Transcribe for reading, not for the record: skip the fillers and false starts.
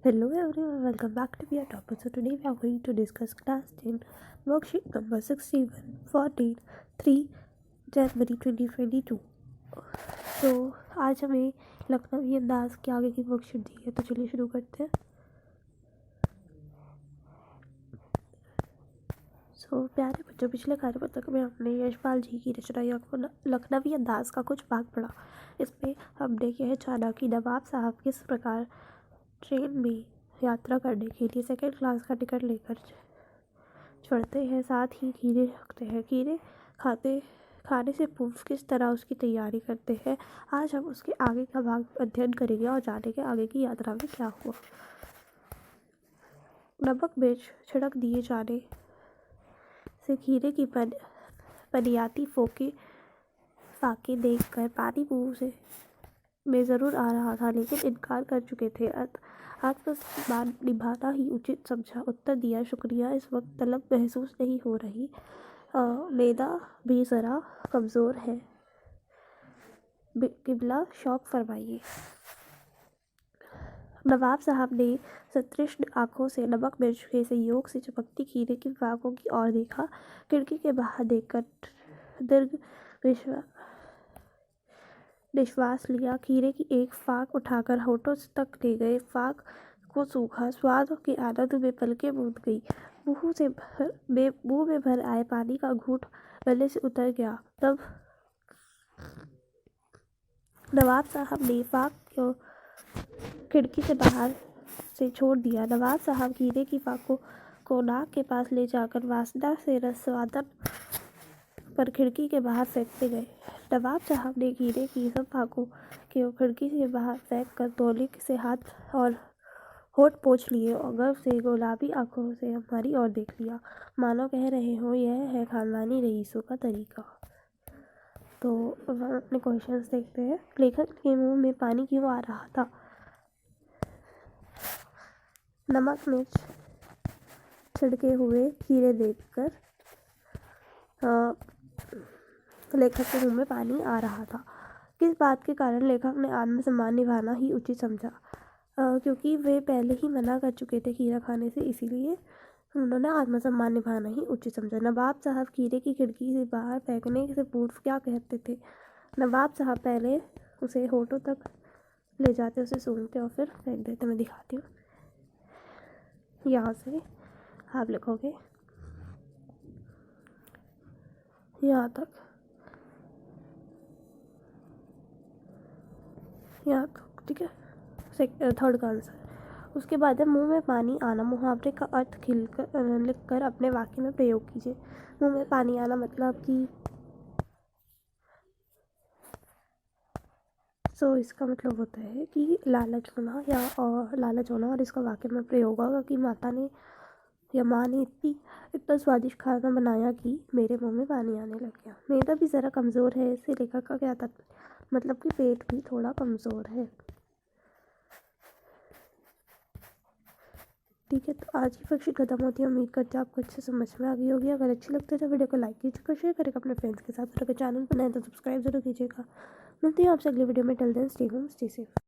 Hello everyone, welcome back to your topic. So today we are going to discuss class 10 worksheet number 61 14 3 जनवरी 2022. तो आज हमें लखनवी अंदाज के आगे की वर्कशीट दी है, तो चलिए शुरू करते हैं. प्यारे बच्चों, पिछले कार्यपत्रक में हमने यशपाल जी की रचना लखनवी अंदाज का कुछ भाग पढ़ा. इसमें हमने यह जाना कि नवाब साहब किस प्रकार ट्रेन में यात्रा करने के लिए सेकंड क्लास का टिकट लेकर चढ़ते हैं, साथ ही खीरे रखते हैं. खीरे खाने से पूर्व किस तरह उसकी तैयारी करते हैं. आज हम उसके आगे का भाग अध्ययन करेंगे और जानेंगे आगे की यात्रा में क्या हुआ. नमक मिर्च छिड़क दिए जाने से खीरे की पनियाती फाके देखकर पानी मुँह में ज़रूर आ रहा था, लेकिन इनकार कर चुके थे. आत्मसम्मान निभाना ही उचित समझा. उत्तर दिया, शुक्रिया, इस वक्त तलब महसूस नहीं हो रही. मैदा भी ज़रा कमज़ोर है. किबला शौक फरमाइए. नवाब साहब ने सतृष्ण आंखों से नमक मिर्च के संयोग से चमकती खीरे की फाकों की ओर देखा. खिड़की के बाहर देखकर दीर्घ निश्वास लिया. खीरे की एक फाक उठाकर होठों तक ले गए. फाक को सूखा. स्वाद के आनंद में पलकें मूंद गई. मुंह में भर आए पानी का घूंट गले से उतर गया. तब नवाब साहब ने फाक को खिड़की से बाहर से छोड़ दिया. नवाब साहब खीरे की फाकों को नाक के पास ले जाकर वासना से रसवादन पर खिड़की के बाहर फेंकते गए. नवाब साहब ने खीरे की सब फाकों को खिड़की से बाहर फेंक कर तौलिए से हाथ और होठ पोंछ लिए और गर्व से गुलाबी आंखों से हमारी ओर देख लिया, मानो कह रहे हो यह है खानदानी रईसों का तरीका. तो अब हम अपने क्वेश्चंस देखते हैं. लेखक के मुंह में पानी क्यों आ रहा था. नमक मिर्च छिड़के हुए खीरे देखकर लेखक के मुंह में पानी आ रहा था. किस बात के कारण लेखक ने आत्मसम्मान निभाना ही उचित समझा. क्योंकि वे पहले ही मना कर चुके थे खीरा खाने से, इसीलिए उन्होंने आत्मसम्मान निभाना ही उचित समझा. नवाब साहब खीरे की खिड़की से बाहर फेंकने से पूर्व क्या कहते थे. नवाब साहब पहले उसे होठों तक ले जाते, उसे सूंघते और फिर फेंक देते. मैं दिखाती हूँ. यहाँ से आप लिखोगे यहाँ तक, यहाँ तक, ठीक है. थर्ड का आंसर. उसके बाद है मुंह में पानी आना. मुहावरे का अर्थ लिखकर अपने वाक्य में प्रयोग कीजिए. मुंह में पानी आना मतलब कि इसका मतलब होता है कि लालच होना और इसका वाक्य में प्रयोग होगा कि माता ने या माँ ने इतना स्वादिष्ट खाना बनाया कि मेरे मुंह में पानी आने लग गया. मैदा भी ज़रा कमज़ोर है. इससे लेखक का क्या था, मतलब कि पेट भी थोड़ा कमज़ोर है. ठीक है. तो आज की वर्कशीट खत्म होती है. उम्मीद करते हैं आपको अच्छे समझ में आ गई होगी. अगर अच्छी लगती है तो वीडियो को लाइक कीजिएगा, शेयर करेगा अपने फ्रेंड्स के साथ. अगर चैनल पर नए तो सब्सक्राइब जरूर कीजिएगा. मिलते हैं आपसे अगली वीडियो में. Till then stay home, stay safe.